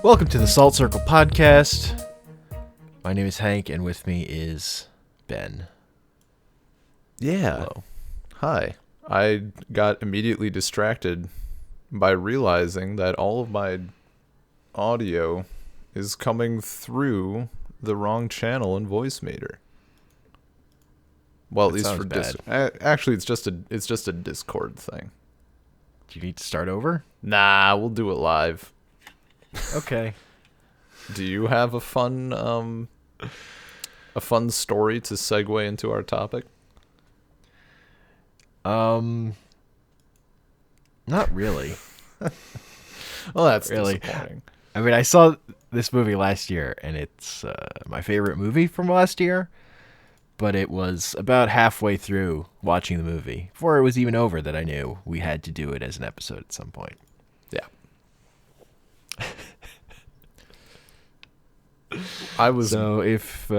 Welcome to the Salt Circle Podcast. My name is Hank, and with me is Ben. Yeah. Hello. Hi. I got immediately distracted by realizing that all of my audio is coming through the wrong channel in VoiceMeter. Well, at That least sounds for bad. actually, it's just a Discord thing. Do you need to start over? Nah, we'll do it live. Okay. Do you have a fun story to segue into our topic? Not really. Well, that's Really. disappointing. I mean, I saw this movie last year, and it's my favorite movie from last year. But it was about halfway through watching the movie, before it was even over, that I knew we had to do it as an episode at some point. Yeah. I was So if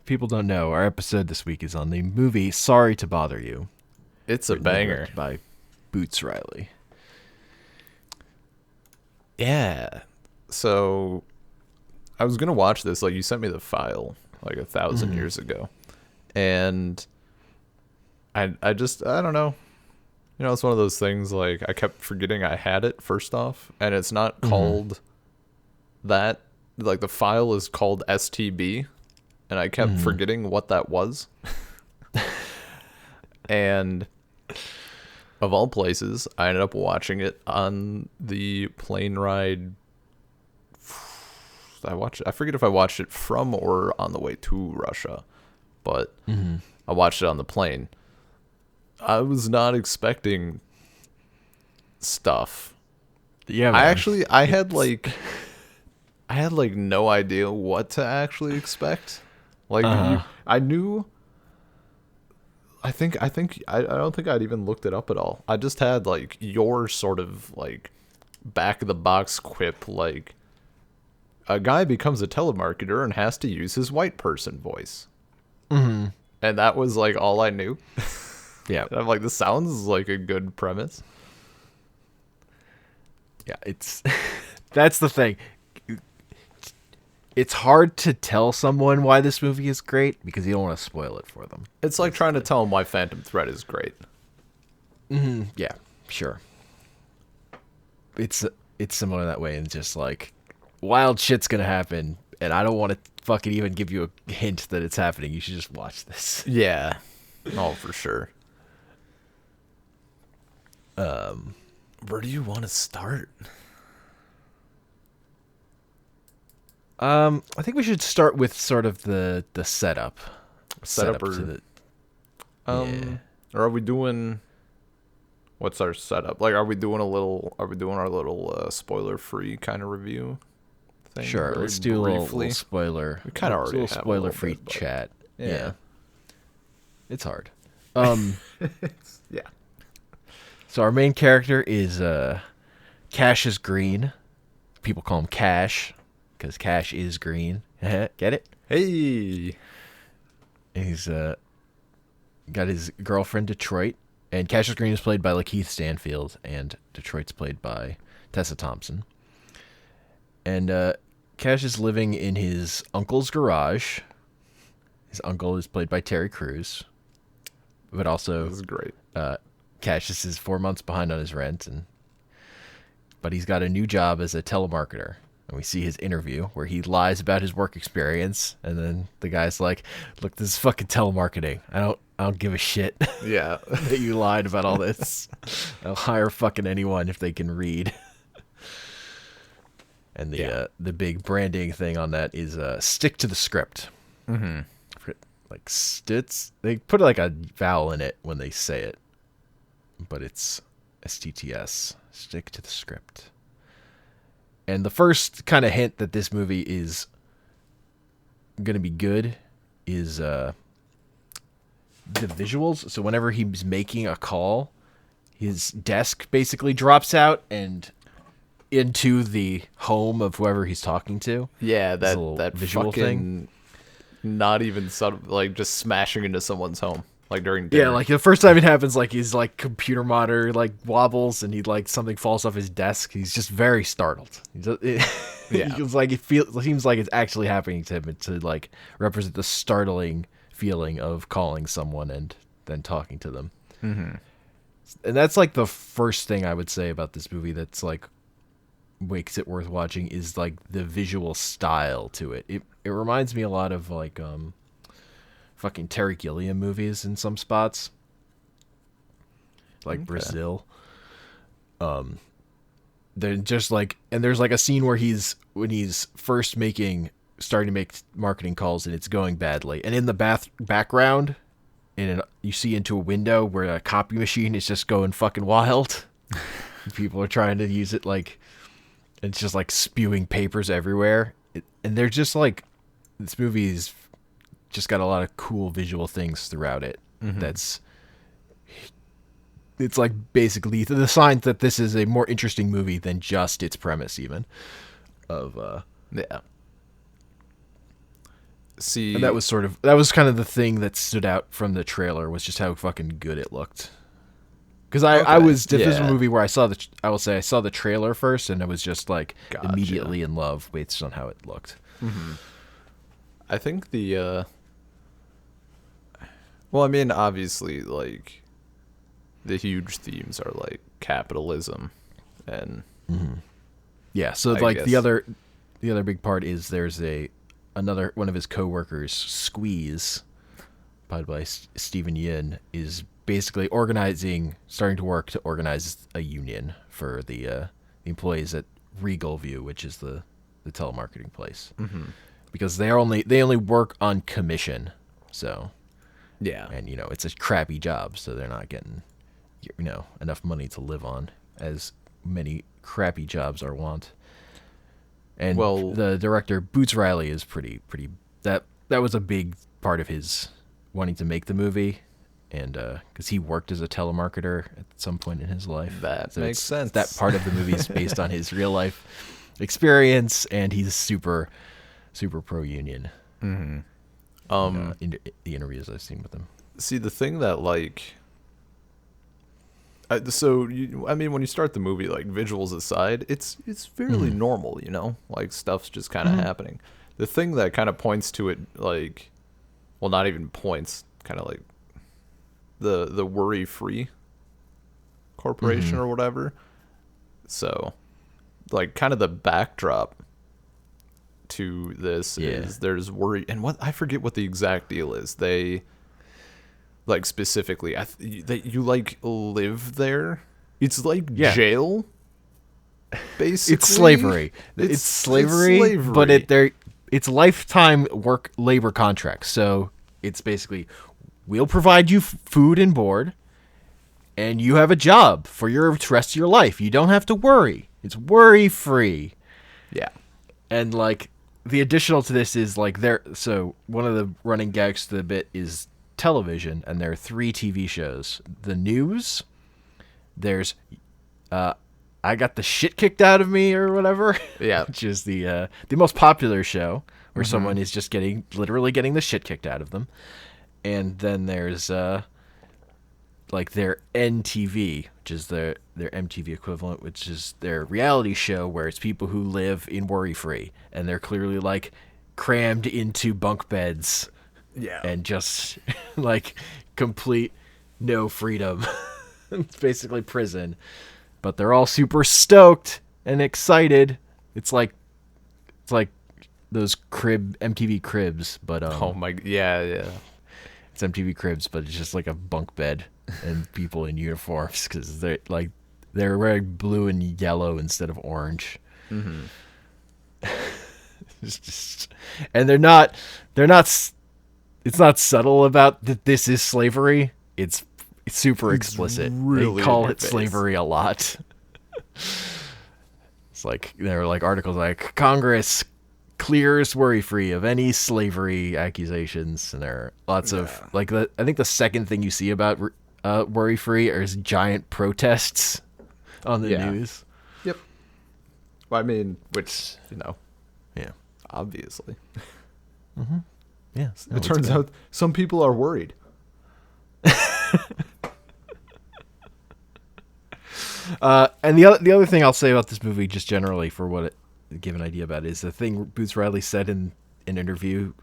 people don't know, our episode this week is on the movie Sorry to Bother You. It's a written and banger. directed by Boots Riley. Yeah. So I was gonna watch this. Like, you sent me the file like 1,000 years ago, and I don't know. You know, it's one of those things. Like, I kept forgetting I had it. First off, and it's not called that. Like, the file is called STB, and I kept forgetting what that was. And of all places, I ended up watching it on the plane ride. I forget if I watched it from or on the way to Russia, but I watched it on the plane. I was not expecting stuff. Yeah, man. I had like no idea what to actually expect. Like, I knew. I don't think I'd even looked it up at all. I just had like your sort of like back of the box quip, like, a guy becomes a telemarketer and has to use his white person voice. And that was like all I knew. Yeah. And I'm like, this sounds like a good premise. Yeah, it's that's the thing. It's hard to tell someone why this movie is great because you don't want to spoil it for them. It's like trying to tell him why Phantom Thread is great. Yeah, sure. It's similar that way, and just like wild shit's gonna happen, and I don't want to fucking even give you a hint that it's happening. You should just watch this. Yeah. Oh, for sure. Where do you want to start? I think we should start with sort of the setup. Setup or to the or are we doing, what's our setup? Like, are we doing our little spoiler free kind of review thing? Sure, really let's do a little briefly? spoiler. We kind of already have a spoiler little free bit, but chat. yeah. It's hard. Yeah. So our main character is Cassius Green. People call him Cash because Cash is green. Get it? Hey. And he's got his girlfriend Detroit, and Cassius Green is played by Lakeith Stanfield, and Detroit's played by Tessa Thompson. And Cash is living in his uncle's garage. His uncle is played by Terry Crews, but also This is great. Cassius is 4 months behind on his rent, but he's got a new job as a telemarketer. And we see his interview where he lies about his work experience, and then the guy's like, "Look, this is fucking telemarketing. I don't give a shit Yeah. that you lied about all this. I'll hire fucking anyone if they can read." And the big branding thing on that is stick to the script. Like stits, they put like a vowel in it when they say it, but it's STTS. Stick to the script. And the first kind of hint that this movie is going to be good is the visuals. So whenever he's making a call, his desk basically drops out and into the home of whoever he's talking to. Yeah, It's a little that visual fucking thing. not even like just smashing into someone's home. like during Yeah, dinner. like the first time it happens, like his like computer monitor like wobbles and he like something falls off his desk. He's just very startled. Yeah. It's like it seems like it's actually happening to him to like represent the startling feeling of calling someone and then talking to them. Mm-hmm. And that's like the first thing I would say about this movie that's like makes it worth watching is like the visual style to it. It reminds me a lot of like fucking Terry Gilliam movies in some spots, like Okay. Brazil. They're just like, and there's like a scene where when he's first starting to make marketing calls and it's going badly, and in the background, you see into a window where a copy machine is just going fucking wild. People are trying to use it, like it's just like spewing papers everywhere, and they're just like, this movie's just got a lot of cool visual things throughout it. Mm-hmm. It's like basically the sign that this is a more interesting movie than just its premise, even. Yeah. See, And that was kind of the thing that stood out from the trailer, was just how fucking good it looked. Because this was a movie where I saw the trailer first, and I was just like Gotcha. immediately in love based on how it looked. Mm-hmm. I think well, I mean, obviously, like, the huge themes are like capitalism and Yeah, so I like guess. the other big part is there's another one of his coworkers, Squeeze, played by Stephen Yin, is basically starting to work to organize a union for the employees at Regal View, which is the telemarketing place, because they only work on commission, so Yeah. and it's a crappy job, so they're not getting enough money to live on, as many crappy jobs are want. And Well, the director Boots Riley is pretty that was a big part of his wanting to make the movie, and because he worked as a telemarketer at some point in his life. That makes sense. That part of the movie is based on his real life experience, and he's super pro union. mm-hmm. In the interviews I've seen with him. See, the thing that like, I mean, when you start the movie, like visuals aside, it's fairly normal, like stuff's just kind of happening. The thing that kind of points to it, like, well, not even points, kind of like the worry-free corporation or whatever. So, like, kind of the backdrop to this is there's worry, and I forget what the exact deal is. They, like, specifically, that you like live there. It's like jail. Basically, it's slavery. It's slavery, but it's lifetime labor contracts. So it's basically, we'll provide you food and board, and you have a job for your rest of your life. You don't have to worry. It's worry free. Yeah. And like the additional to this is like so one of the running gags to the bit is television, and there are 3 TV shows. The news, there's I got the shit kicked out of me or whatever. Yeah. Which is the most popular show, where someone is just literally getting the shit kicked out of them. And then there's like their NTV, which is their MTV equivalent, which is their reality show where it's people who live in worry free, and they're clearly like crammed into bunk beds. Yeah. And just like complete no freedom. It's basically prison. But they're all super stoked and excited. It's like those MTV Cribs, but Oh my, yeah. it's MTV Cribs, but it's just like a bunk bed and people in uniforms, because they're wearing blue and yellow instead of orange. Mm-hmm. It's just, and they're not. It's not subtle about that this is slavery. It's super explicit. really they call in your it face. slavery a lot. It's like there are like articles like Congress clears worry free of any slavery accusations, and there are lots of like I think the second thing you see about worry free is giant protests on the news. Yep. Well, I mean, which Yeah. obviously. Yeah. It turns out some people are worried. And the other thing I'll say about this movie, just generally for what it give an idea about, it, is the thing Boots Riley said in an interview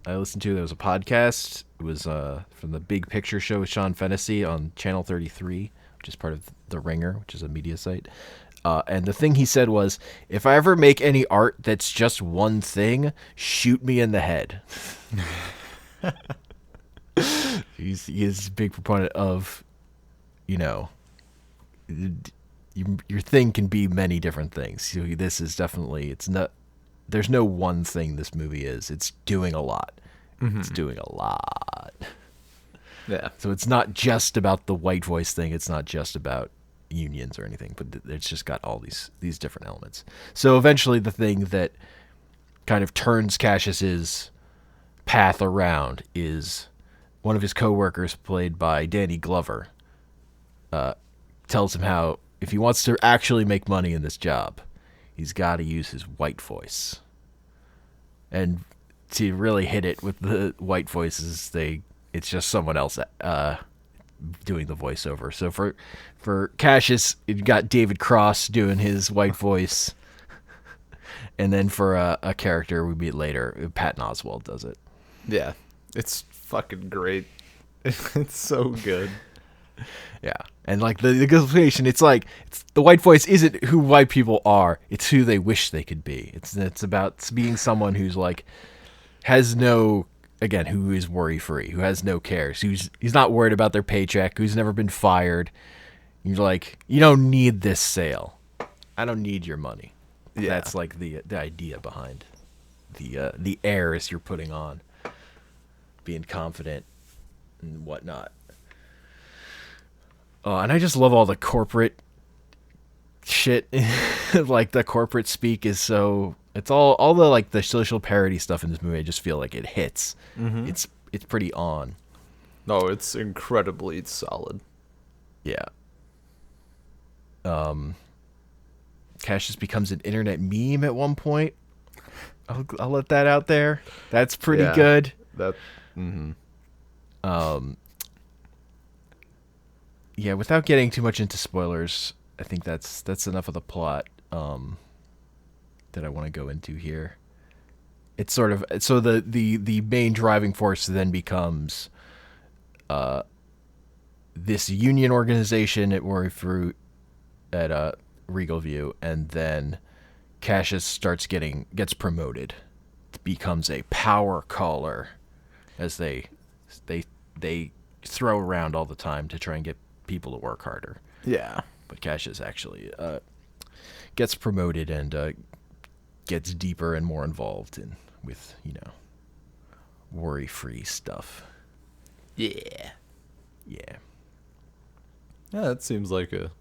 I listened to. There was a podcast. It was from the Big Picture Show with Sean Fennessy on Channel 33, which is part of The Ringer, which is a media site. And the thing he said was, if I ever make any art that's just one thing, shoot me in the head. He is a big proponent of, you know, your thing can be many different things. So this is definitely, it's not, there's no one thing this movie is. It's doing a lot. Mm-hmm. It's doing a lot. Yeah. So it's not just about the white voice thing. It's not just about unions or anything, but it's just got all these different elements. So eventually the thing that kind of turns Cassius's path around is one of his coworkers, played by Danny Glover, tells him how if he wants to actually make money in this job, he's got to use his white voice. And to really hit it with the white voices, it's just someone else doing the voiceover. So for Cassius, you got David Cross doing his white voice, and then for a character we meet later, Patton Oswalt does it. Yeah, it's fucking great. It's so good. Yeah, and like the explanation, it's like the white voice isn't who white people are; it's who they wish they could be. It's about being someone who's like has no, again, who is worry free, who has no cares, he's not worried about their paycheck, who's never been fired. You're like, you don't need this sale. I don't need your money. Yeah. That's like the idea behind the airs you're putting on, being confident and whatnot. And I just love all the corporate shit. Like the corporate speak is so, it's all the like the social parody stuff in this movie. I just feel like it hits. Mm-hmm. It's pretty on. No, it's incredibly solid. Yeah. Cassius becomes an internet meme at one point. I'll let that out there. That's pretty good. That. Mm-hmm. Yeah, without getting too much into spoilers, I think that's enough of the plot that I want to go into here. It's sort of, so the main driving force then becomes this union organization at Worry Fruit at Regal View, and then Cassius gets promoted, becomes a power caller, as they throw around all the time to try and get people to work harder. Yeah. But Cassius actually gets promoted and gets deeper and more involved with worry-free stuff. Yeah. Yeah. Yeah, that seems like a...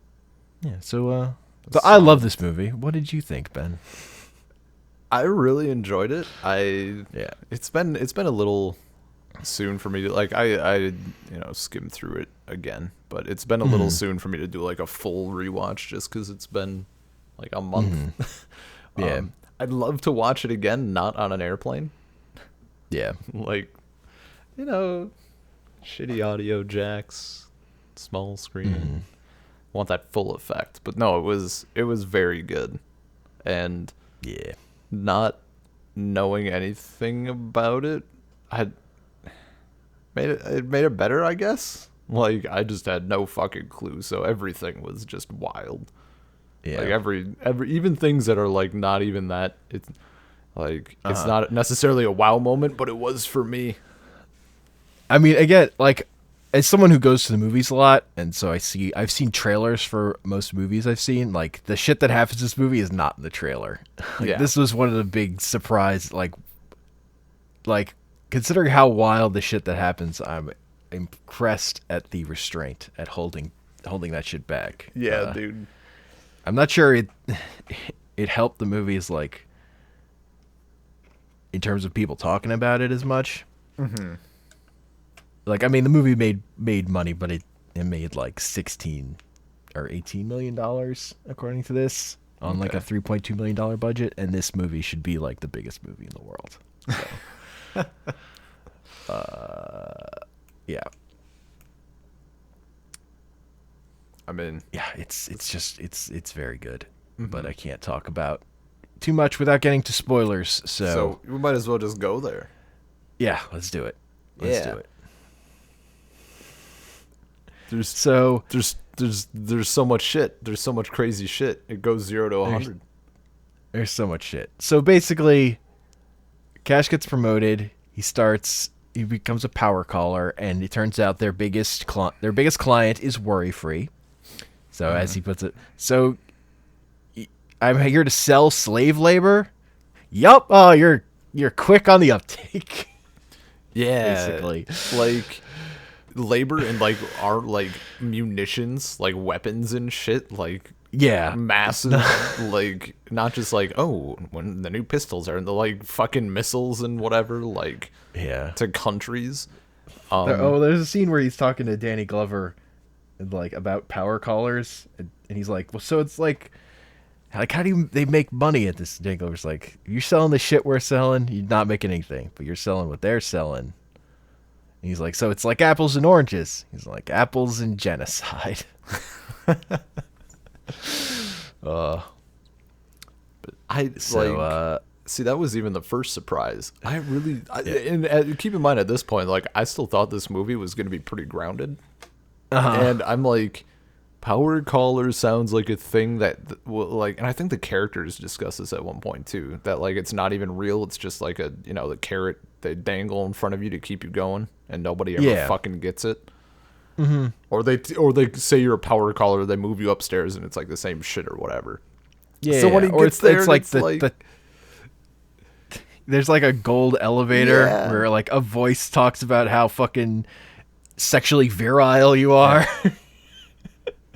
Yeah, so I love this movie. What did you think, Ben? I really enjoyed it. Yeah. It's been a little soon for me to, like, I skimmed through it again, but it's been a little soon for me to do like a full rewatch, just because it's been like a month. Yeah. I'd love to watch it again, not on an airplane. Yeah. Like, shitty audio jacks, small screen. Want that full effect. But no, it was very good. And yeah, not knowing anything about it, it made it better, I guess. Like, I just had no fucking clue, so everything was just wild. Yeah. Like every even things that are like not even that, it's like it's not necessarily a wow moment, but it was for me. I mean, again, like, as someone who goes to the movies a lot, and so I've seen trailers for most movies I've seen. Like, the shit that happens in this movie is not in the trailer. Like, this was one of the big surprise. Like considering how wild the shit that happens, I'm impressed at the restraint at holding that shit back. Yeah, dude. I'm not sure it helped the movies, like, in terms of people talking about it as much. Mm-hmm. Like, I mean, the movie made money, but it made like $16 or $18 million according to this on like a $3.2 million budget, and this movie should be like the biggest movie in the world. So, yeah. I mean, yeah, it's very good, but mhm. I can't talk about too much without getting to spoilers. So So we might as well just go there. yeah, let's do it. Let's do Yeah. it. There's So there's so much shit. There's so much crazy shit. It goes 0 to a there's 100. there's so much shit. So basically, Cash gets promoted. He becomes a power caller, and it turns out their biggest client is Worry Free. So as he puts it, so I'm here to sell slave labor. Yup. Oh, you're quick on the uptake. Yeah, Basically. like labor and like our like munitions, like weapons and shit, like Yeah. massive, like not just like when the new pistols are the like fucking missiles and whatever, like Yeah. to countries. There's a scene where he's talking to Danny Glover, and like about power callers, and he's like, "Well, so it's like how do they make money at this?" Danny Glover's like, "You're selling the shit we're selling. You're not making anything, but you're selling what they're selling." And he's like, "So it's like apples and oranges." He's like, "Apples and genocide." uh, I so like see that was even the first surprise. I really yeah. and keep in mind at this point, like I still thought this movie was going to be pretty grounded, Uh-huh. and I'm like, power caller sounds like a thing that like, and I think the characters discuss this at one point too. That like it's not even real. It's just like a the carrot they dangle in front of you to keep you going, and nobody ever Yeah. fucking gets it. Mm-hmm. Or they say you're a power caller. They move you upstairs, and it's like the same shit or whatever. Yeah, So when he or gets there, it's like it's the there's like a gold elevator Yeah. where like a voice talks about how fucking sexually virile you are.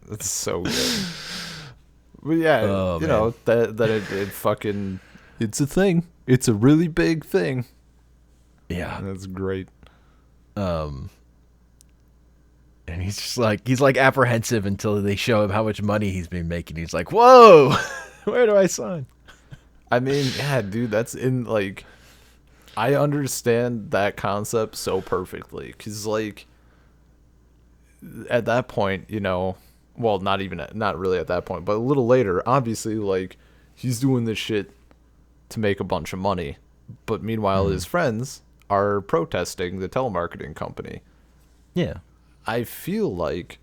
That's so good. But yeah, Oh, man. that it fucking it's a thing. It's a really big thing. Yeah. That's great. And he's like apprehensive until they show him how much money he's been making. He's like, "Whoa, where do I sign?" I mean, yeah, dude, that's in like I understand that concept so perfectly cuz like at that point, well, not really at that point, but a little later, obviously like he's doing this shit to make a bunch of money. But meanwhile, his friends are protesting the telemarketing company. Yeah. I feel like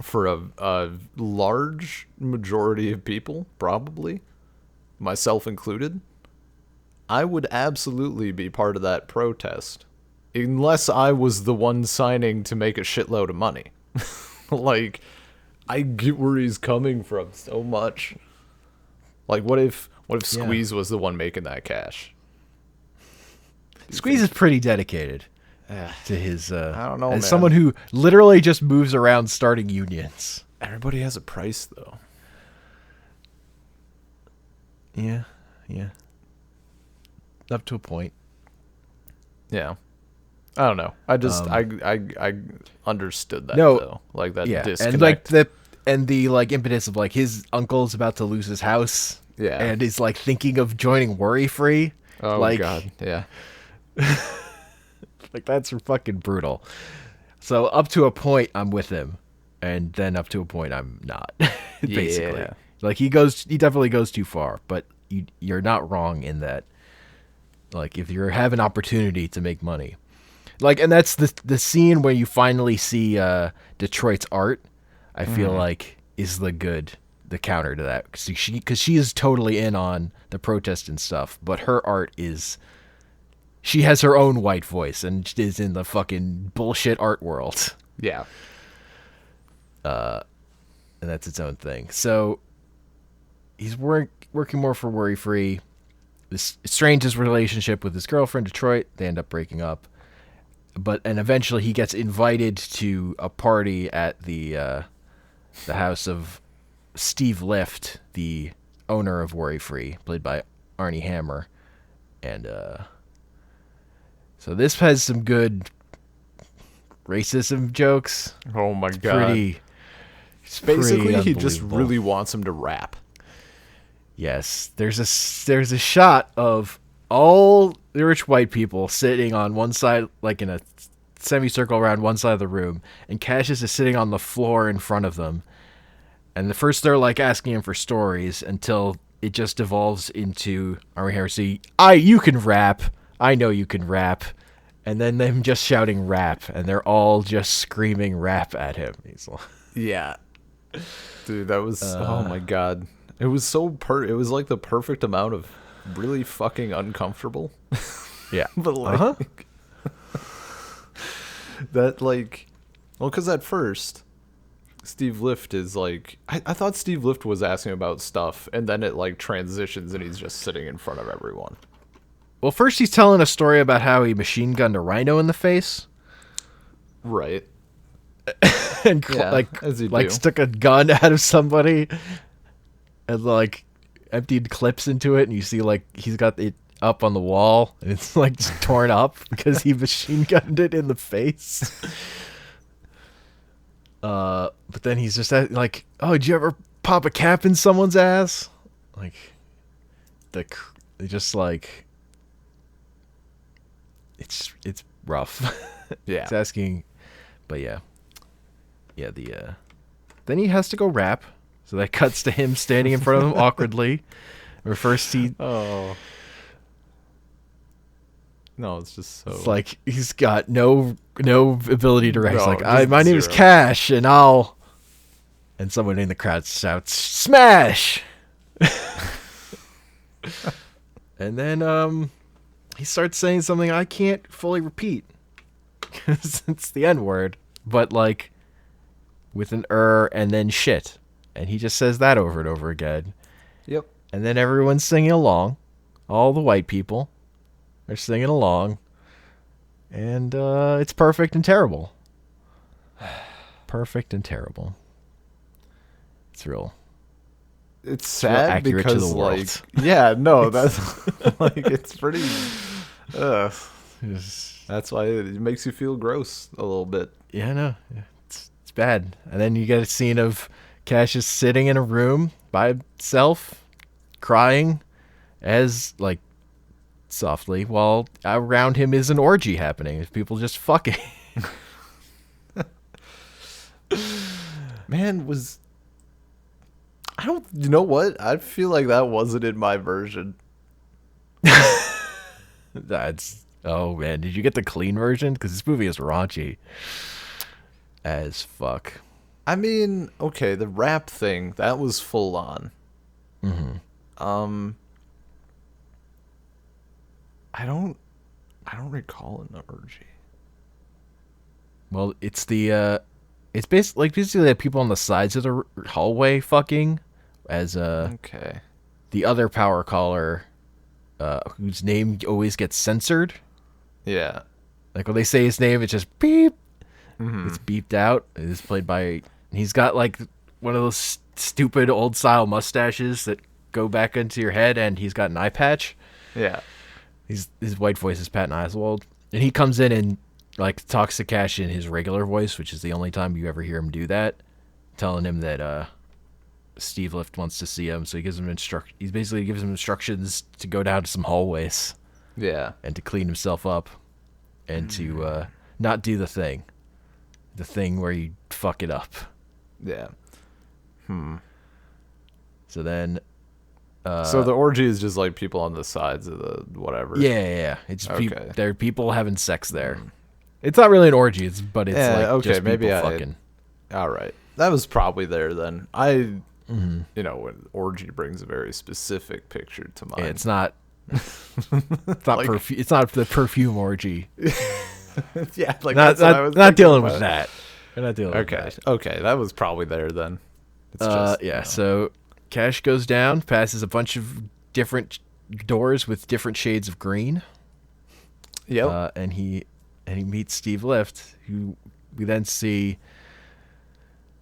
for a large majority of people, probably, myself included, I would absolutely be part of that protest. Unless I was the one signing to make a shitload of money. Like, I get where he's coming from so much. Like, what if Squeeze was the one making that cash? Squeeze is pretty dedicated to his. I don't know, as man. someone who literally just moves around starting unions. Everybody has a price, though. Yeah. Up to a point. Yeah. I don't know. I just I understood that No, though. Like that Yeah, disconnect. and like the like impetus of like his uncle's about to lose his house. Yeah. And is like thinking of joining Worry Free. Oh like, god. Yeah. Like that's fucking brutal. So up to a point I'm with him, and then up to a point I'm not. Basically. Yeah. Like he definitely goes too far, but you're not wrong in that. Like if you have an opportunity to make money. Like, and that's the scene where you finally see Detroit's art, I feel like is the counter to that. Because she is totally in on the protest and stuff, but her art is, she has her own white voice and is in the fucking bullshit art world. Yeah. And that's its own thing. So he's working more for Worry Free. This estranges relationship with his girlfriend, Detroit. They end up breaking up. And eventually he gets invited to a party at the house of Steve Lift, the owner of Worry Free, played by Arnie Hammer. And so this has some good racism jokes. Oh my god. Basically, he just really wants him to rap. Yes, there's a shot of all the rich white people sitting on one side, like in a semicircle around one side of the room, and Cassius is sitting on the floor in front of them. And the first they're like asking him for stories until it just devolves into Army Heresy. You can rap. I know you can rap. And then them just shouting rap, and they're all just screaming rap at him. He's like, yeah. Dude, that was oh my god. It was so it was like the perfect amount of really fucking uncomfortable. yeah. But like that like well, cuz at first Steve Lift is like I thought Steve Lift was asking about stuff, and then it like transitions and he's just sitting in front of everyone. Well, first he's telling a story about how he machine gunned a rhino in the face. Right. And Yeah, as you do. stuck a gun out of somebody and like emptied clips into it, and you see like he's got it up on the wall and it's like just torn up because he machine gunned it in the face. But then he's just like, oh, did you ever pop a cap in someone's ass? Like they just like it's rough. Yeah. He's asking, but yeah, then he has to go rap, so that cuts to him standing in front of him awkwardly. Where first no, it's just so it's like he's got no ability to rap. He's like, my name is Cash, and someone in the crowd shouts, "Smash!" And then he starts saying something I can't fully repeat because it's the N-word, but like with an and then shit. And he just says that over and over again. Yep. And then everyone's singing along. All the white people are singing along. And it's perfect and terrible. Perfect and terrible. It's real. It's sad accurate because to the world. Like, yeah, no, that's like it's pretty. That's why it makes you feel gross a little bit. Yeah, no, it's bad. And then you get a scene of Cassius sitting in a room by himself, crying, as like softly, while around him is an orgy happening. There's people just fucking. Man, you know what? I feel like that wasn't in my version. Oh man, did you get the clean version? Because this movie is raunchy as fuck. I mean, okay, the rap thing, that was full on. Mm-hmm. I don't recall an orgy. Well, it's basically like people on the sides of the hallway fucking as okay. The other power caller whose name always gets censored. Yeah. Like when they say his name, it's just beep. Mm-hmm. It's beeped out. It's played by. He's got like one of those stupid old style mustaches that go back into your head, and he's got an eye patch. Yeah. His white voice is Patton Oswalt, and he comes in and like talks to Cash in his regular voice, which is the only time you ever hear him do that, telling him that Steve Lift wants to see him. So he gives him He basically gives him instructions to go down to some hallways. Yeah. And to clean himself up, and to not do the thing where you fuck it up. Yeah. So then. So the orgy is just like people on the sides of the whatever. Yeah. It's okay. There are people having sex there. It's not really an orgy, but it's like okay, just maybe people fucking. All right, that was probably there then. You know, when orgy brings a very specific picture to mind. Yeah, it's not. It's not like, it's not the perfume orgy. Yeah, like not dealing with that. We're not dealing with that. Okay, that was probably there then. It's just, yeah. So Cash goes down, passes a bunch of different doors with different shades of green. Yep. And he meets Steve Lift, who we then see.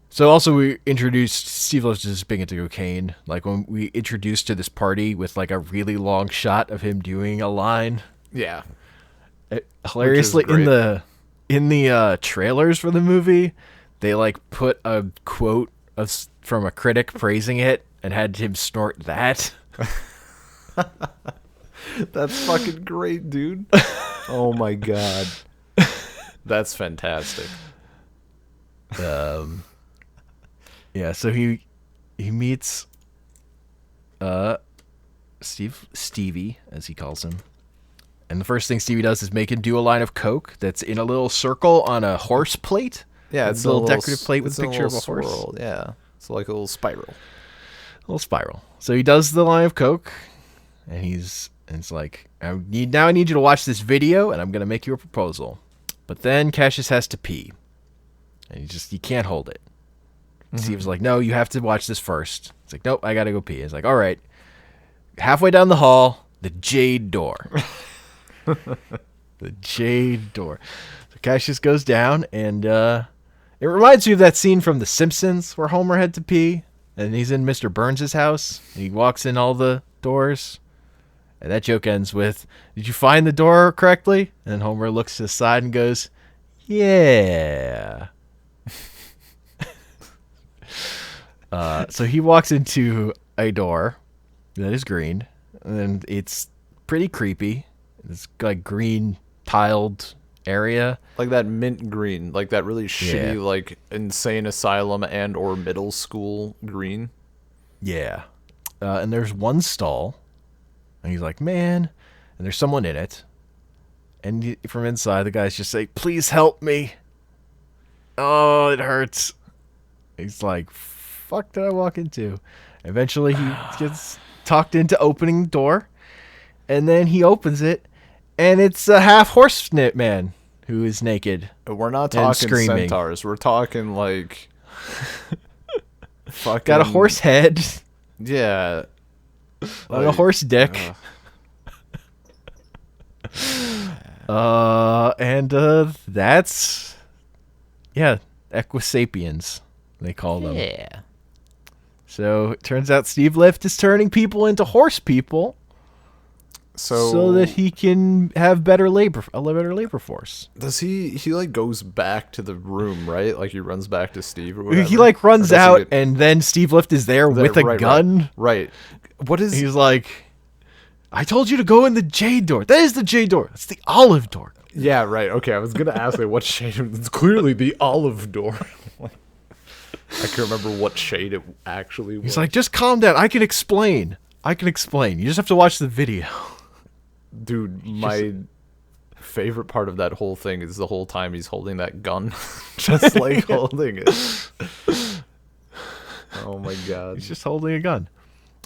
So also we introduced Steve Lift as being into cocaine. Like when we introduced to this party with like a really long shot of him doing a line. Yeah. Hilariously in the trailers for the movie, they like put a quote from a critic praising it and had him snort that. That's fucking great, dude. Oh my god. That's fantastic. Um, yeah, so he meets Stevie, as he calls him. And the first thing Stevie does is make him do a line of coke that's in a little circle on a horse plate. Yeah, it's a little decorative plate with a picture of a horse. Swirl. Yeah, it's like a little spiral. A little spiral. So he does the line of coke, and it's like, I need you to watch this video, and I'm gonna make you a proposal. But then Cassius has to pee, and he can't hold it. Steve's like, no, you have to watch this first. It's like, nope, I gotta go pee. It's like, all right. Halfway down the hall, the Jade Door. The Jade Door. So Cassius goes down, and it reminds me of that scene from The Simpsons where Homer had to pee, and he's in Mr. Burns' house, and he walks in all the doors, and that joke ends with, did you find the door correctly? And Homer looks to the side and goes, yeah. So he walks into a door that is green, and it's pretty creepy. It's like green tiled area, like that mint green, like that really shitty, like insane asylum and or middle school green. Yeah. And there's one stall, and he's like, man, and there's someone in it, and from inside the guy's just like, please help me. Oh, it hurts. He's like, fuck did I walk into? Eventually he gets talked into opening the door, and then he opens it, and it's a half horse man who is naked. We're not talking centaurs. We're talking like fucking got a horse head. Yeah. Like a horse dick. That's Equisapiens, they call them. Yeah. So it turns out Steve Lift is turning people into horse people, so that he can have a better labor force. Does he like goes back to the room, right? Like he runs back to Steve or whatever? He like runs out, and then Steve Lift is there with a gun. Right. What is... He's like, I told you to go in the Jade Door. That is the Jade Door. That's the Olive Door. Yeah, right. Okay, I was going to ask like, what shade... It's clearly the Olive Door. I can't remember what shade it actually was. He's like, just calm down. I can explain. You just have to watch the video. Dude, my favorite part of that whole thing is the whole time he's holding that gun. Just like holding it. Oh my god. He's just holding a gun.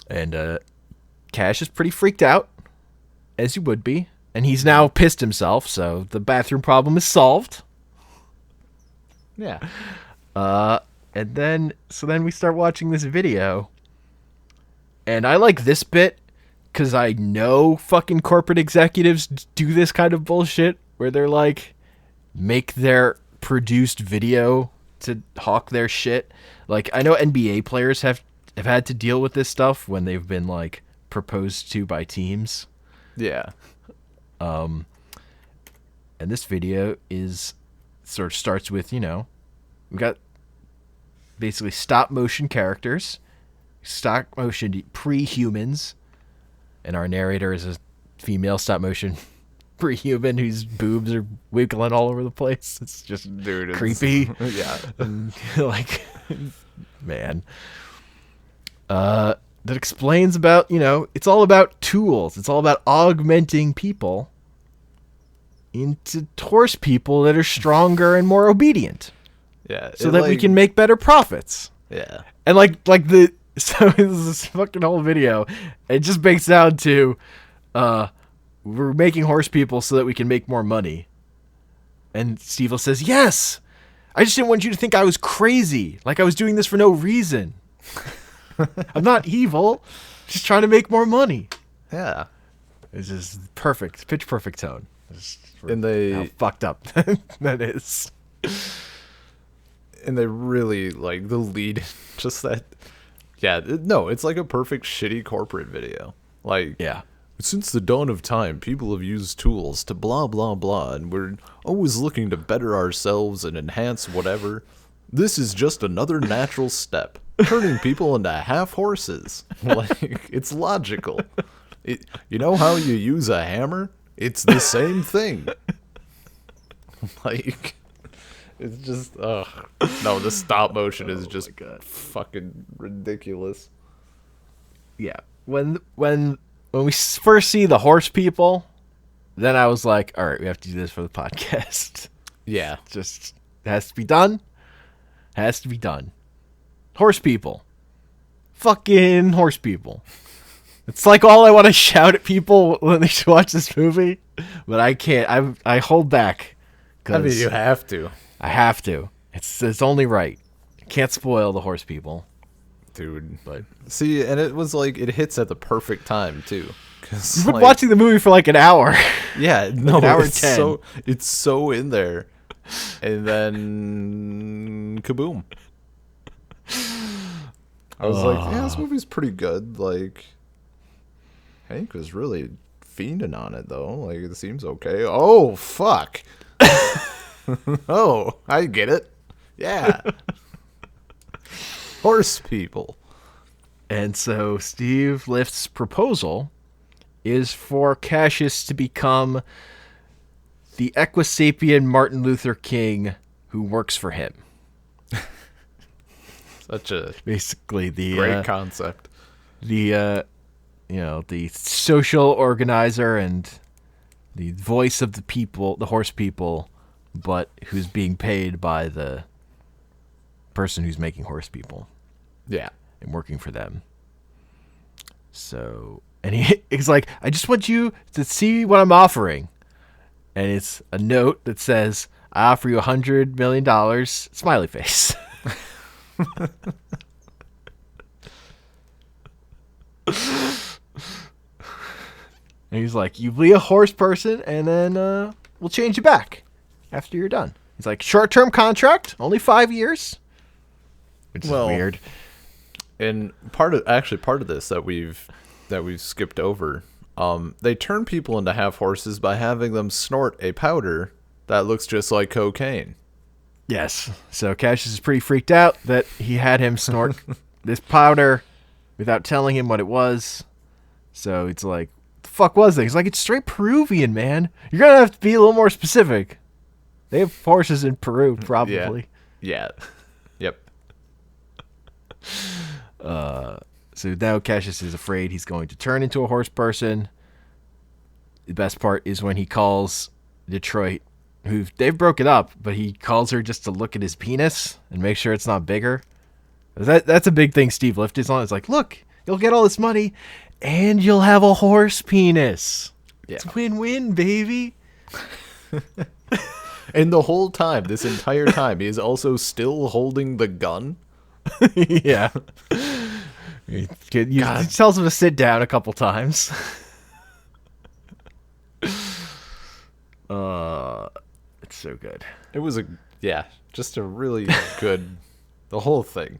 And Cash is pretty freaked out, as he would be. And he's now pissed himself, so the bathroom problem is solved. Yeah. And then we start watching this video. And I like this bit because I know fucking corporate executives do this kind of bullshit where they're like, make their produced video to hawk their shit. Like, I know NBA players have had to deal with this stuff when they've been like proposed to by teams. Yeah. And this video sort of starts with, we got basically stop motion characters, stop motion pre-humans, and our narrator is a female stop motion pre-human whose boobs are wiggling all over the place. It's just creepy. Yeah. And like, man. That explains about, it's all about tools. It's all about augmenting people into horse people that are stronger and more obedient. Yeah. So that we can make better profits. Yeah. And so this fucking whole video, it just breaks down to, we're making horse people so that we can make more money. And Steve says, yes, I just didn't want you to think I was crazy. Like I was doing this for no reason. I'm not evil. Just trying to make more money. Yeah. It's just perfect, pitch perfect tone. And they... How fucked up that is. And they really, like, the lead, just that... Yeah, no, it's like a perfect shitty corporate video. Like, yeah. Since the dawn of time, people have used tools to blah, blah, blah, and we're always looking to better ourselves and enhance whatever. This is just another natural step. Turning people into half horses. Like, it's logical. You know how you use a hammer? It's the same thing. Like, it's just, ugh. No, the stop motion is just fucking ridiculous. Yeah. When we first see the horse people, then I was like, all right, we have to do this for the podcast. Yeah. Just it has to be done. Has to be done. Horse people. Fucking horse people. It's like all I want to shout at people when they watch this movie, but I can't. I hold back. I mean, you have to. I have to. It's only right. I can't spoil the horse people. Dude. But see, and it was like, it hits at the perfect time, too. You've been watching the movie for like an hour. Yeah, no, an hour it's 10. It's so in there. And then kaboom. I was like, yeah, this movie's pretty good. Like, Hank was really fiending on it, though. Like, it seems okay. Oh, fuck. Oh, I get it. Yeah. Horse people. And so Steve Lift's proposal is for Cassius to become the Equisapien Martin Luther King who works for him. Such a basically the great concept. The the social organizer and the voice of the people, the horse people, but who's being paid by the person who's making horse people. Yeah. And working for them. So, and he's like, I just want you to see what I'm offering. And it's a note that says, I offer you $100 million, smiley face. And he's like, you be a horse person, and then we'll change you back after you're done. He's like, short-term contract, only 5 years. Which is weird. And part of this that we've skipped over, they turn people into half horses by having them snort a powder that looks just like cocaine. Yes. So Cassius is pretty freaked out that he had him snort this powder without telling him what it was. So it's like, what the fuck was it? He's like, it's straight Peruvian, man. You're gonna have to be a little more specific. They have horses in Peru, probably. Yeah. Yep. So now Cassius is afraid he's going to turn into a horse person. The best part is when he calls Detroit, who they've broken up, but he calls her just to look at his penis and make sure it's not bigger. That's a big thing Steve Lift is on. It's like, look, you'll get all this money and you'll have a horse penis. Yeah. It's win-win, baby. And the whole time, this entire time, he is also still holding the gun. Yeah. He tells him to sit down a couple times. It's so good. It was just a really good, the whole thing.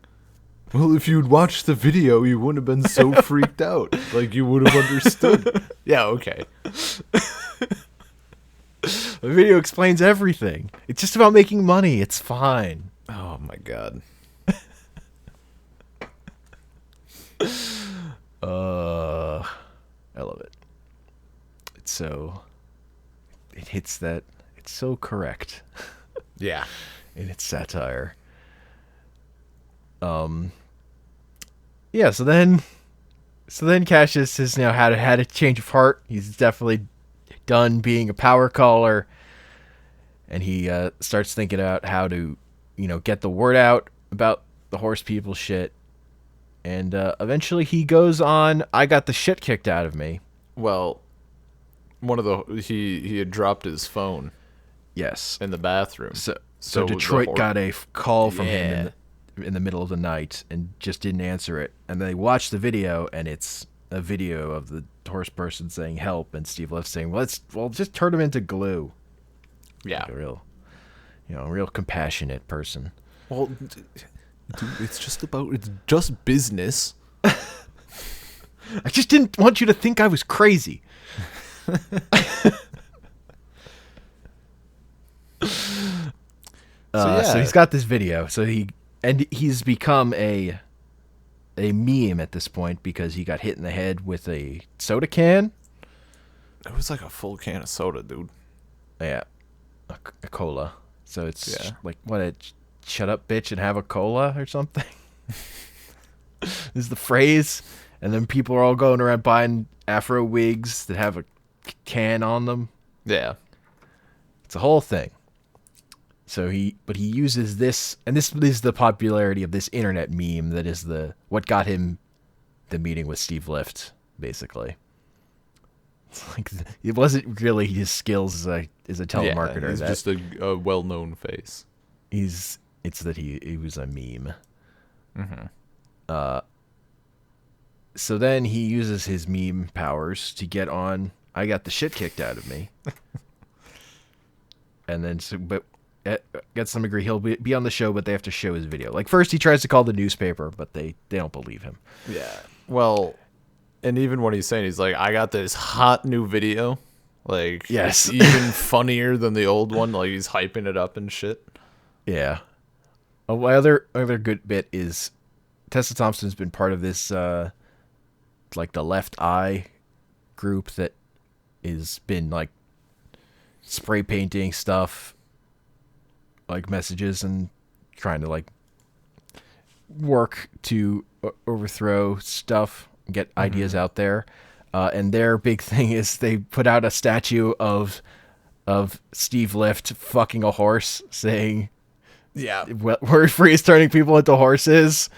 Well, if you'd watched the video, you wouldn't have been so freaked out. Like, you would have understood. Yeah, okay. The video explains everything. It's just about making money. It's fine. Oh, my God. I love it. It hits that. It's so correct. Yeah. In its satire. Yeah, so then Cassius has now had a change of heart. He's definitely done being a power caller, and he starts thinking about how to, get the word out about the horse people shit. And eventually he goes on, I got the shit kicked out of me. Well, he had dropped his phone. Yes. In the bathroom. So Detroit got a call from him in the middle of the night and just didn't answer it. And they watched the video, and it's a video of the horse person saying help, and Steve Lift saying, well, just turn him into glue. Yeah. Like a real compassionate person. Well, dude, it's just business. I just didn't want you to think I was crazy. So he's got this video. So he's become a meme at this point because he got hit in the head with a soda can. It was like a full can of soda, dude. Yeah. a cola. So it's Yeah. like, what, shut up, bitch, and have a cola or something? Is the phrase. And then people are all going around buying afro wigs that have a can on them. Yeah. It's a whole thing. So he uses this, and this is the popularity of this internet meme that is what got him the meeting with Steve Lift, basically. It's like, it wasn't really his skills as a telemarketer. Yeah, he's just a well-known face. It's that he was a meme. So then he uses his meme powers to get on I got the shit kicked out of me. And then, but get some degree, he'll be on the show, but they have to show his video. Like, first he tries to call the newspaper, but they don't believe him. Yeah. Well, and even what he's saying, he's like, I got this hot new video. Like, yes, it's even funnier than the old one. Like, he's hyping it up and shit. Yeah. Oh, my other good bit is Tessa Thompson's been part of this, like the Left Eye group that is been like spray painting stuff, like messages, and trying to like work to overthrow stuff, and get ideas out there. And their big thing is they put out a statue of Steve Lift fucking a horse, saying, Yeah. Word free is turning people into horses.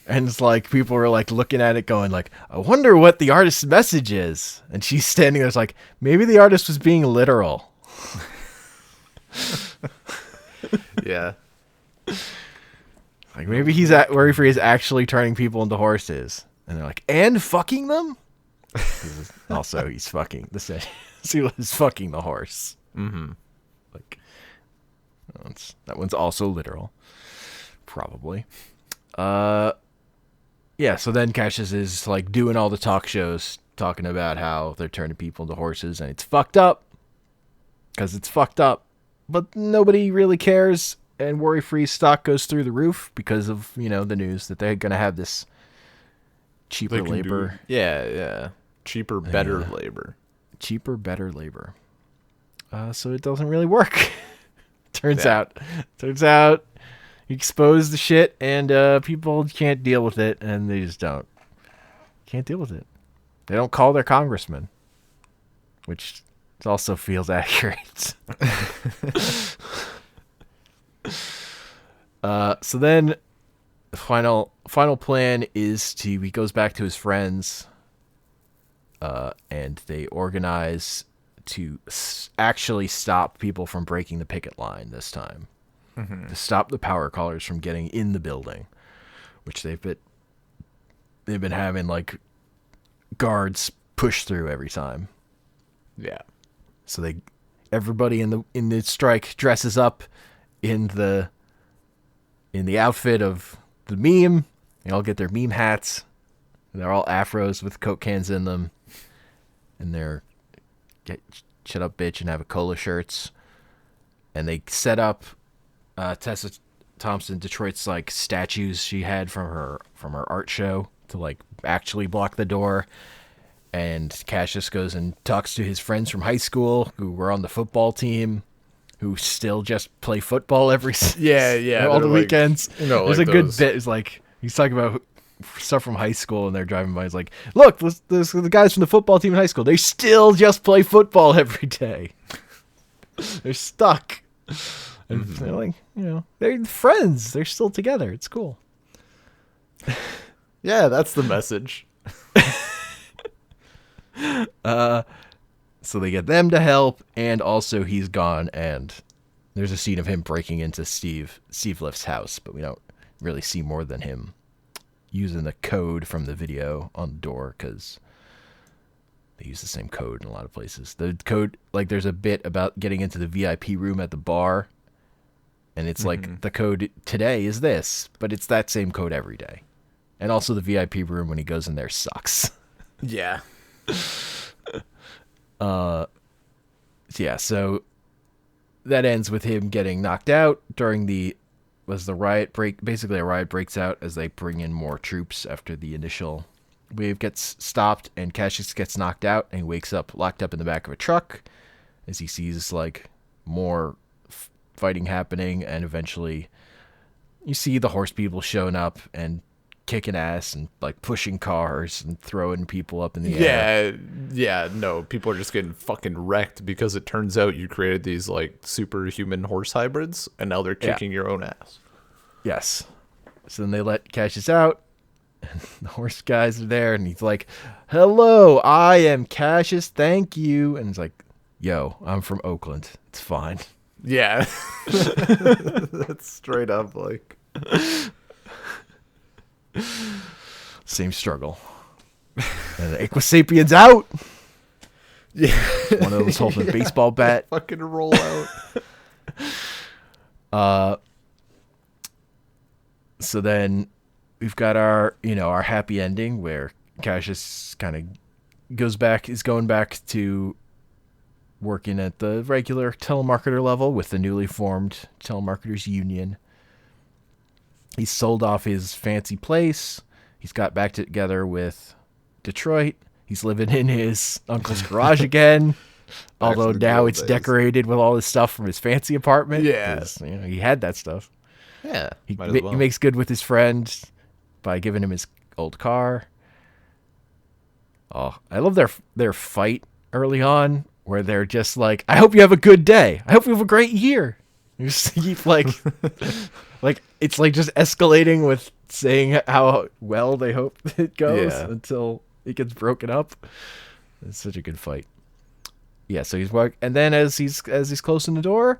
And it's like, people were like looking at it going like, I wonder what the artist's message is. And she's standing there, it's like, maybe the artist was being literal. Yeah. Like, maybe Worry Free is actually turning people into horses. And they're like, and fucking them? Also, he's fucking he was fucking the horse. Mm-hmm. Like, that one's also literal. Probably. Yeah, so then Cassius is like doing all the talk shows, talking about how they're turning people into horses, and it's fucked up. Because it's fucked up. But nobody really cares, and Worry Free stock goes through the roof because of, the news that they're going to have this cheaper labor. Yeah. Cheaper, better labor. Cheaper, better labor. So it doesn't really work. Turns out you expose the shit, and people can't deal with it, and they just can't deal with it. They don't call their congressman, which also feels accurate. So then the final plan is he goes back to his friends, and they organize to actually stop people from breaking the picket line this time. Mm-hmm. To stop the power callers from getting in the building, which they've been having like guards push through every time. Yeah. So everybody in the strike dresses up in the outfit of the meme. They all get their meme hats. They're all afros with Coke cans in them, and they're shut up, bitch, and have a cola shirts. And they set up Tessa Thompson, Detroit's like statues she had from her art show to like actually block the door. And Cassius goes and talks to his friends from high school who were on the football team, who still just play football every all the weekends. There's like a good bit. It's like he's talking about stuff from high school, and they're driving by. He's like, look, there's the guys from the football team in high school. They still just play football every day. They're stuck. And they're like, they're friends. They're still together. It's cool. Yeah, that's the message. So they get them to help, and also he's gone, and there's a scene of him breaking into Steve Lift's house, but we don't really see more than him using the code from the video on the door, because they use the same code in a lot of places. The code, like, there's a bit about getting into the VIP room at the bar, and it's like the code today is this, but it's that same code every day. And also the VIP room when he goes in there sucks. Yeah. Yeah, so that ends with him getting knocked out during the riot break. Basically, a riot breaks out as they bring in more troops after the initial wave gets stopped, and Cassius gets knocked out, and he wakes up locked up in the back of a truck as he sees like more fighting happening, and eventually you see the horse people showing up and kicking ass and like pushing cars and throwing people up in the air. No, people are just getting fucking wrecked because it turns out you created these like superhuman horse hybrids, and now they're kicking your own ass. Yes. So then they let Cassius out, and the horse guys are there, and he's like, "Hello, I am Cassius, thank you." And he's like, "Yo, I'm from Oakland. It's fine." Yeah. That's straight up like same struggle. And Equisapien's out. Yeah. One of those holding a baseball bat. Fucking roll out. So then we've got our happy ending where Cassius kind of is going back to working at the regular telemarketer level with the newly formed telemarketers union. He's sold off his fancy place. He's got back together with Detroit. He's living in his uncle's garage again. Although now it's decorated with all this stuff from his fancy apartment. Yeah. He had that stuff. Yeah. He makes good with his friend by giving him his old car. Oh, I love their fight early on where they're just like, "I hope you have a good day. I hope you have a great year." You just keep like it's like just escalating with saying how well they hope it goes until it gets broken up. It's such a good fight. Yeah, so and then as he's closing the door,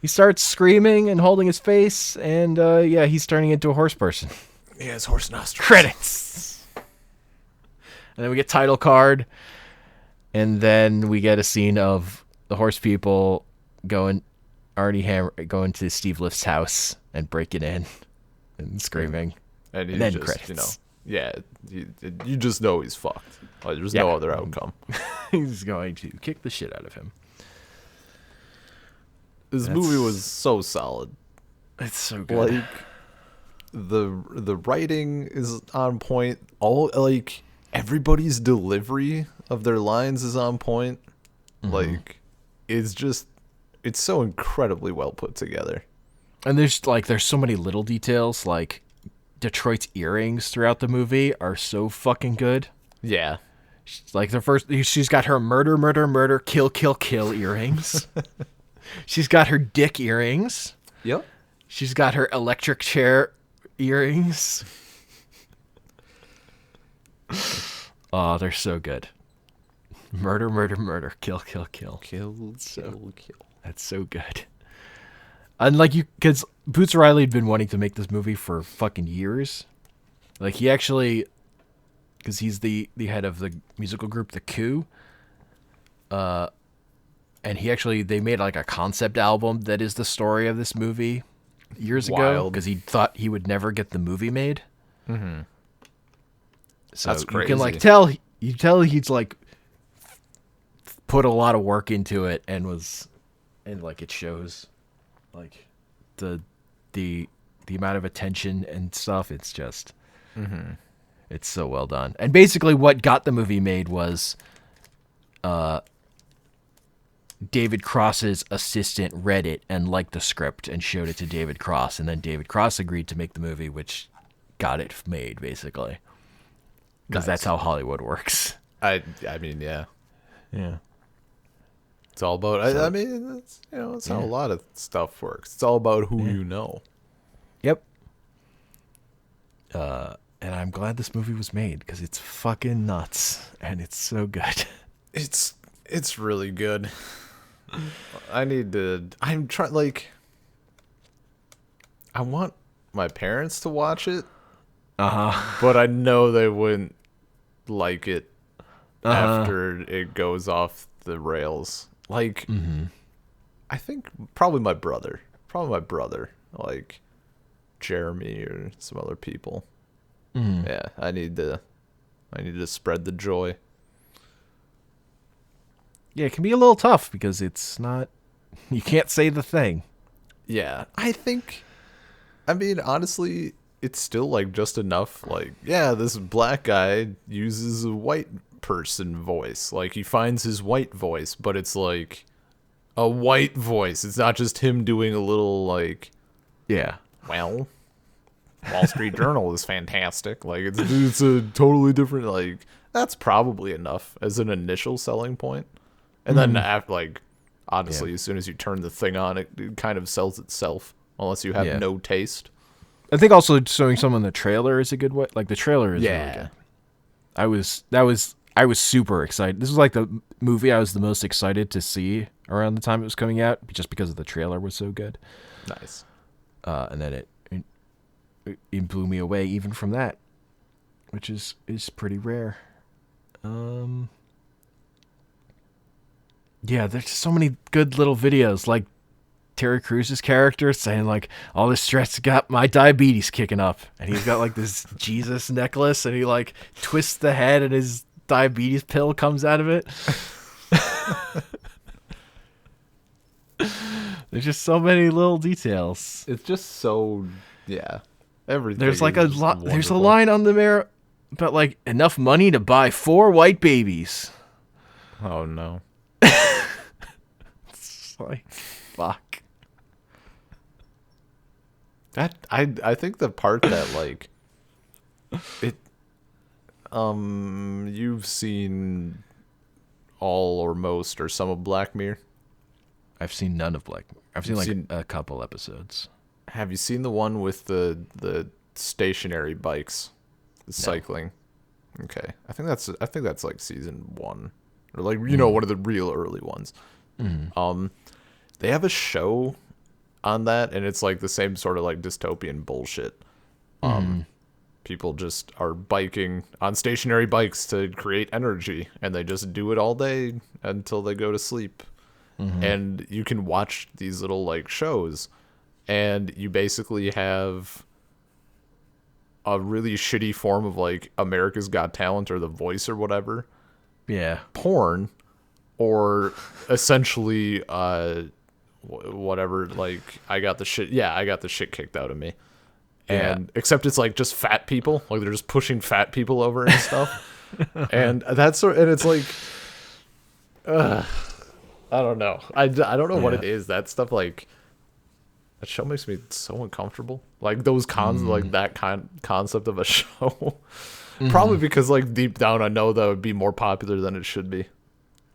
he starts screaming and holding his face, and he's turning into a horse person. Yeah, his horse nostrils. Credits. And then we get title card, and then we get a scene of the horse people going to Steve Lift's house and breaking in and screaming, and then just, credits. You just know he's fucked. Like, there's no other outcome. He's going to kick the shit out of him. This movie was so solid. It's so good. Like the writing is on point. All like everybody's delivery of their lines is on point. Mm-hmm. Like it's so incredibly well put together. And there's so many little details, like Detroit's earrings throughout the movie are so fucking good. Yeah. She's got her murder, kill earrings. She's got her dick earrings. Yep. She's got her electric chair earrings. Oh, they're so good. Murder, kill. Kill. That's so good. And because Boots Riley had been wanting to make this movie for fucking years. Like he actually, because he's the head of the musical group The Coup. And they made like a concept album that is the story of this movie years ago because he thought he would never get the movie made. Mm-hmm. So that's crazy. You can tell he's like put a lot of work into it and it shows like the amount of attention and stuff. It's just it's so well done. And basically what got the movie made was David Cross's assistant read it and liked the script and showed it to David Cross, and then David Cross agreed to make the movie, which got it made, basically. Because that's how Hollywood works. I mean, yeah. It's all about. I mean, that's how a lot of stuff works. It's all about who you know. Yep. And I'm glad this movie was made because it's fucking nuts and it's so good. It's really good. I'm trying, like, I want my parents to watch it. But I know they wouldn't like it after it goes off the rails. Like, I think probably my brother, like Jeremy or some other people. Yeah, I need to spread the joy. Yeah, it can be a little tough because it's not, you can't say the thing. Yeah, I mean, honestly, it's still like just enough. Like, yeah, this black guy uses a white person voice. Like, he finds his white voice, but it's like, a white voice. It's not just him doing a little like, Yeah. well, Wall Street Journal is fantastic. Like it's a totally different like that's probably enough as an initial selling point. And then after like honestly, as soon as you turn the thing on, it kind of sells itself unless you have no taste. I think also showing someone the trailer is a good way. Like the trailer is really good. I was super excited. This was like the movie I was the most excited to see around the time it was coming out, just because the trailer was so good. Nice. And then it blew me away even from that, which is pretty rare. Yeah, there's so many good little videos, like Terry Crews's character saying like, all this stress got my diabetes kicking up, and he's got like this Jesus necklace, and he like twists the head and his diabetes pill comes out of it. There's just so many little details. It's just so everything. There's like there's a line on the mirror about like enough money to buy 4 white babies. Oh no. It's like, fuck. That I think the part that like it you've seen all or most or some of Black Mirror? I've seen none of Black Mirror. I've seen a couple episodes. Have you seen the one with the stationary bikes, the cycling? Okay, I think that's like season 1, or like one of the real early ones. They have a show on that, and it's like the same sort of like dystopian bullshit. People just are biking on stationary bikes to create energy, and they just do it all day until they go to sleep. And you can watch these little like shows, and you basically have a really shitty form of like America's Got Talent or The Voice or whatever. Yeah. Porn, or essentially whatever, like I got the shit kicked out of me. And except it's like just fat people, like they're just pushing fat people over and stuff. And it's like I don't know. I don't know what it is. That stuff, like, that show makes me so uncomfortable. Like those like that concept of a show. Probably because like deep down I know that would be more popular than it should be.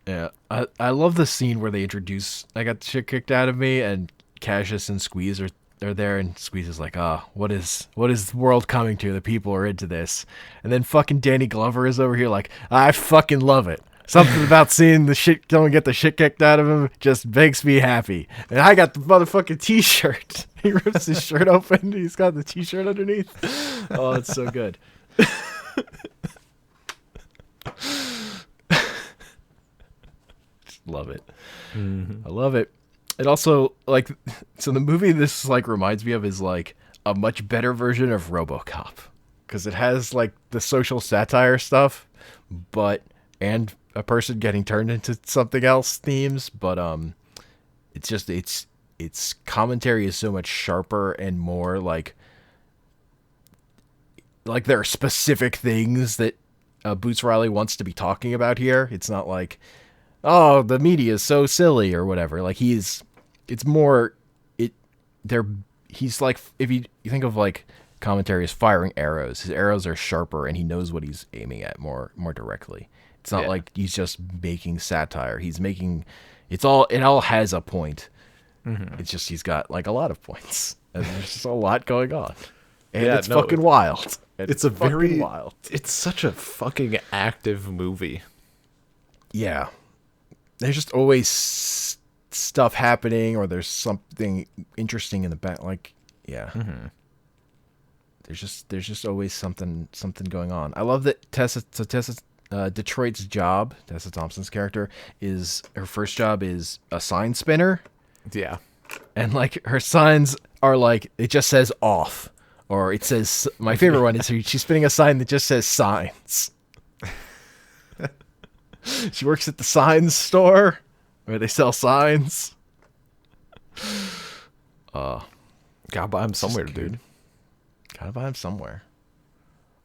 Yeah, I love the scene where they introduce I got the shit kicked out of me, and Cassius and Squeeze are there, and Squeeze is like, what is the world coming to? The people are into this. And then fucking Danny Glover is over here like, I fucking love it. Something about seeing someone get the shit kicked out of him just makes me happy. And I got the motherfucking t-shirt. He rips his shirt open, he's got the t-shirt underneath. Oh, it's so good. Love it. I love it. It also, like, so the movie this like reminds me of is like a much better version of RoboCop, because it has like the social satire stuff, and a person getting turned into something else themes, but it's just its commentary is so much sharper and more like there are specific things that Boots Riley wants to be talking about here. It's not like, oh, the media is so silly or whatever. Like he's like, if you think of like commentary as firing arrows, his arrows are sharper and he knows what he's aiming at more directly. It's not like he's just making satire. It all has a point. It's just he's got like a lot of points, and there's just a lot going on, and it's fucking wild. It's very wild. It's such a fucking active movie. Yeah. There's just always stuff happening, or there's something interesting in the back. Like, there's just always something going on. I love that Tessa Detroit's job, Tessa Thompson's character, is her first job is a sign spinner. Yeah. And like her signs are like, it just says off, or it says, my favorite one is she's spinning a sign that just says signs. She works at the signs store where they sell signs. Gotta buy them somewhere, dude. Gotta buy them somewhere.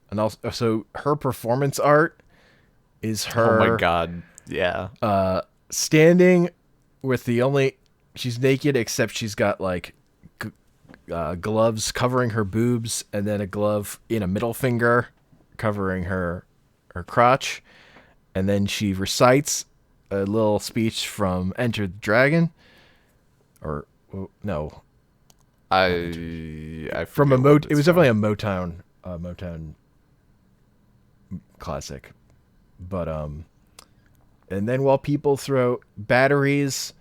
And also, so her performance art is her. Oh my god, yeah. Standing with the only she's naked except she's got like gloves covering her boobs and then a glove in a middle finger covering her crotch, and then she recites a little speech from Enter the Dragon, or no, I from a forget what it was it's definitely from. a Motown classic, but and then while people throw batteries,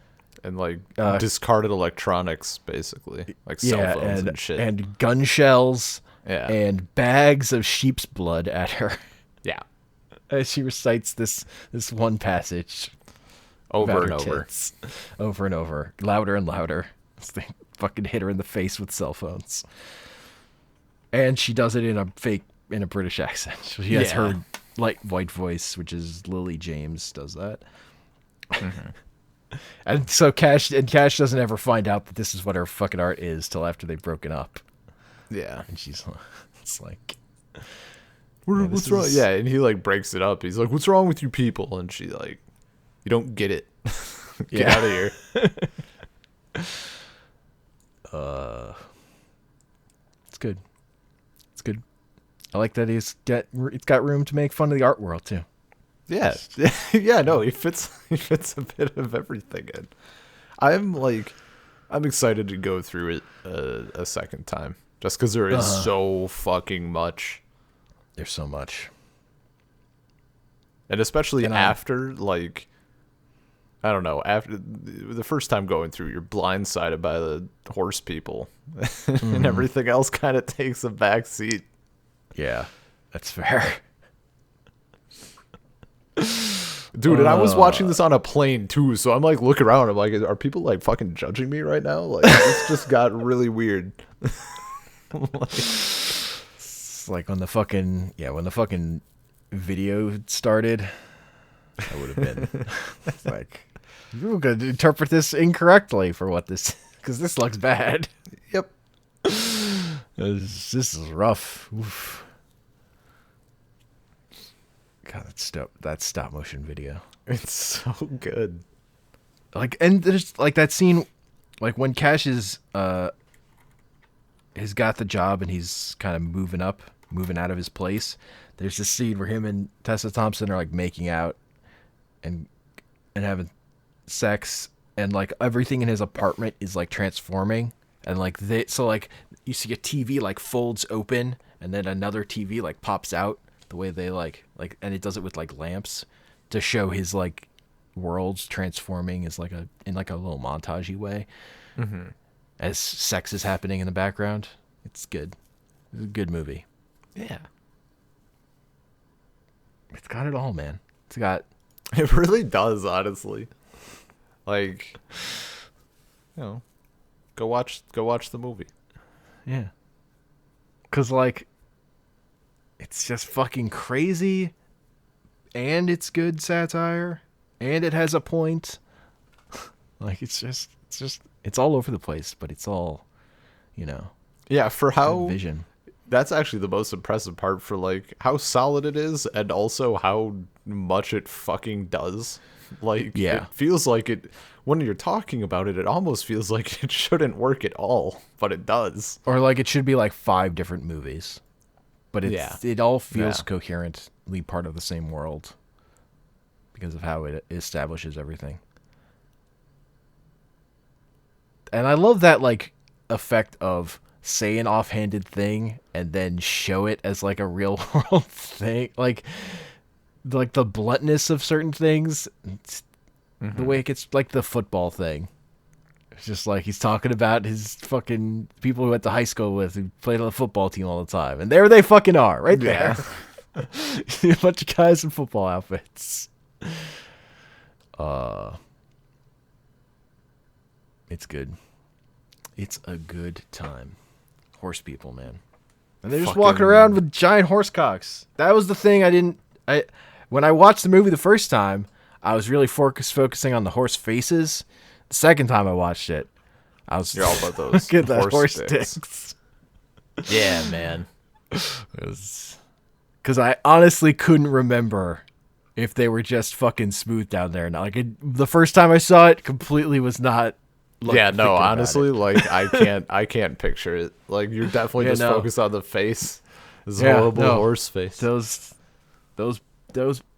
And like uh, discarded electronics, basically, like cell yeah, phones and shit. and gun shells Yeah, and bags of sheep's blood at her yeah, as she recites this one passage over about and her over. tits over and over, louder and louder. As they fucking hit her in the face with cell phones, and she does it in a British accent. She has Yeah. her light white voice, which is Lily James does that. And so Cash doesn't ever find out that this is what her fucking art is till after they've broken up. Yeah. And she's it's like, What's wrong? Yeah, and he like breaks it up. He's like, "What's wrong with you people?" And she like, "You don't get it. Get out of here." It's good. It's good. I like that it's got room to make fun of the art world too. Yeah, yeah. No, he fits. He fits a bit of everything in. I'm excited to go through it a second time, just because there is so fucking much, There's so much. and especially And after like, I don't know, after the first time going through, you're blindsided by the horse people, and everything else kind of takes a back seat. Yeah, that's fair. Dude, and I was watching this on a plane too, so I'm like looking around. I'm like, are people like fucking judging me right now? Like, this just got really weird. It's like when the fucking video started, I would have been like, you're gonna interpret this incorrectly for what this, because this looks bad. Yep. This is rough. Oof. God, that stop motion video. It's so good. Like, and there's like that scene, like when Cash is has got the job and he's kind of moving out of his place. There's this scene where him and Tessa Thompson are like making out and having sex, and like everything in his apartment is like transforming, and like like you see a TV like folds open and then another TV like pops out, the way they like and it does it with like lamps to show his like worlds transforming as like in like a little montagey way, as sex is happening in the background. It's good. It's a good movie. Yeah. It's got it all, man. It's got It really does, honestly. Like, you know, go watch the movie. yeah. 'Cause like it's just fucking crazy, and it's good satire, and it has a point. Like it's all over the place, but it's all, Yeah, for how vision. that's actually the most impressive part, for like how solid it is and also how much it fucking does. Like, Yeah. it feels like it, when you're talking about it, it almost feels like it shouldn't work at all, but it does. Or like it should be like 5 different movies, but it all feels Yeah. coherently part of the same world because of how it establishes everything. And I love that like effect of say an offhanded thing and then show it as like a real world thing, like the bluntness of certain things. The way it gets, like the football thing. It's just like he's talking about his fucking people he went to high school with who played on the football team all the time. And there they fucking are, right there. Yeah. A bunch of guys in football outfits. It's good. It's a good time. Horse people, man. And they're just walking around with giant horse cocks. That was the thing when I watched the movie the first time, I was really focusing on the horse faces. The second time I watched it, I was You're all about those look at the horse dicks. dicks. Yeah, man. Because I honestly couldn't remember if they were just fucking smooth down there. Not like the first time I saw it, completely was not. Yeah, no, thinking about honestly, it. like I can't picture it. Like you're definitely Yeah, just no. focused on the face. This Yeah, horrible no. horse face. Those, those.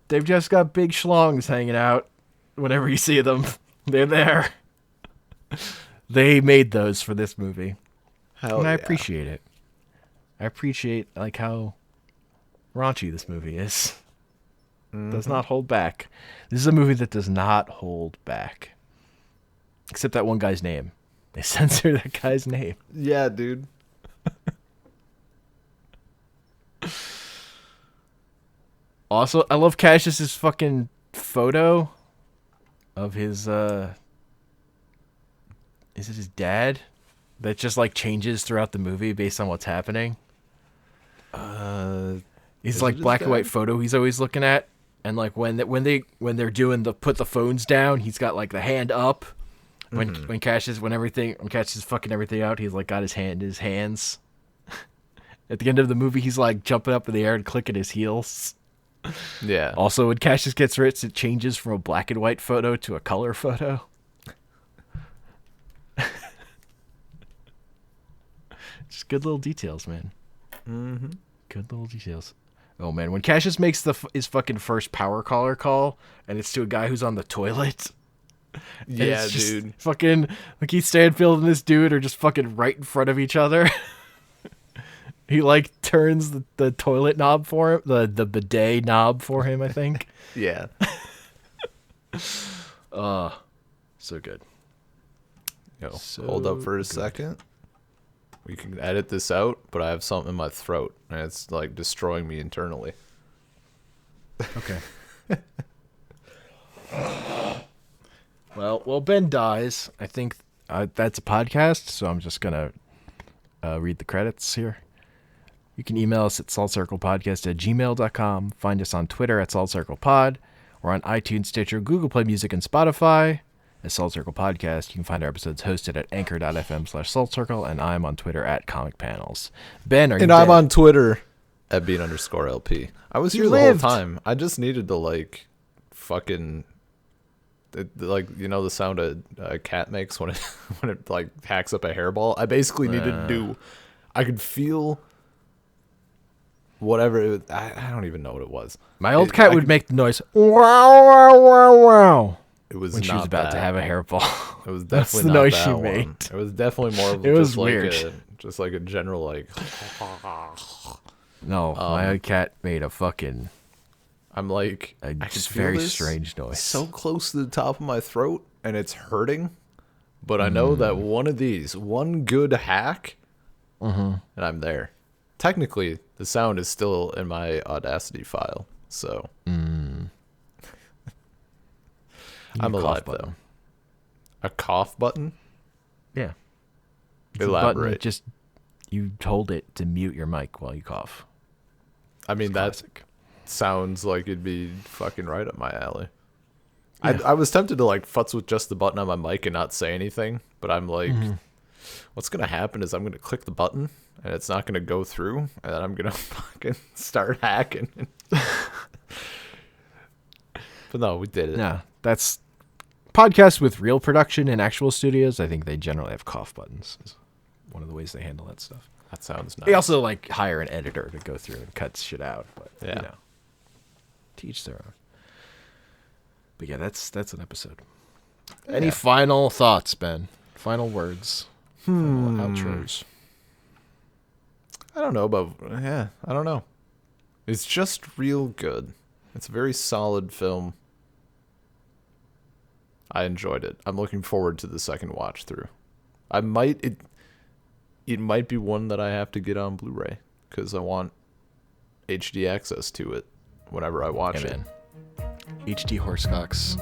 They've just got big schlongs hanging out. Whenever you see them, they're there. They made those for this movie, Hell and I yeah. appreciate it. I appreciate like how raunchy this movie is. Does not hold back. This is a movie that does not hold back. Except that one guy's name. They censored that guy's name. Yeah, dude. Also, I love Cassius's fucking photo of his is it his dad? That just like changes throughout the movie based on what's happening. He's Is like it his black and white dad? photo he's always looking at. And like when they're doing the put the phones down, he's got like the hand up. When Cassius is fucking everything out, he's like got his hands. At the end of the movie, he's like jumping up in the air and clicking his heels. Yeah. Also, when Cassius gets rich, it changes from a black and white photo to a color photo. Just good little details, man. Mm-hmm. Good little details. Oh man, when Cassius makes his fucking first power caller call, and it's to a guy who's on the toilet. And Yeah, it's just dude. fucking like Keith Stanfield and this dude are just fucking right in front of each other. He like turns the toilet knob for him, the bidet knob for him, I think. Yeah. So good. Yo, So hold up for a good. second. We can edit this out, but I have something in my throat, and it's like destroying me internally. Okay. Well, Ben dies. I think that's a podcast, so I'm just gonna read the credits here. You can email us at saltcirclepodcast@gmail.com. Find us on Twitter at saltcirclepod. We're on iTunes, Stitcher, Google Play Music, and Spotify as Salt Circle Podcast. You can find our episodes hosted at anchor.fm/saltcircle, and I'm on Twitter at Comic Panels. Ben, are you And I'm dead? on Twitter at @bean_LP. I was You here lived. the whole time. I just needed to like fucking like the sound a cat makes when it when it like hacks up a hairball. I basically needed to do. I could feel whatever. I don't even know what it was. My old I cat would could- make the noise wow wow wow wow It was when not she was about that. to have a hairball. It was That's definitely the not noise that she one. made. It was definitely more of It was just like weird. just like a general like. No, my old cat made a fucking I'm like a I can just feel very this strange noise. so close to the top of my throat, and it's hurting. But I know that one good hack, and I'm there. Technically, the sound is still in my Audacity file, so I'm alive though. A cough button? Yeah. It's a button Elaborate. that just you hold it to mute your mic while you cough. I mean, that Classic. sounds like it'd be fucking right up my alley. Yeah. I was tempted to like futz with just the button on my mic and not say anything, but I'm like, what's gonna happen is I'm gonna click the button and it's not gonna go through, and then I'm gonna fucking start hacking. But no, we did it. Yeah, that's podcasts with real production in actual studios. I think they generally have cough buttons. Is one of the ways they handle that stuff. That sounds nice. They also like hire an editor to go through and cut shit out, but Yeah. you know, teach their own. But yeah, that's an episode. Any Yeah. final thoughts, Ben? Final words? Final outros? I don't know about I don't know. It's just real good. It's a very solid film. I enjoyed it. I'm looking forward to the second watch through. It might be one that I have to get on Blu-ray because I want HD access to it whenever I watch Yeah, it. man. HD Horsecock's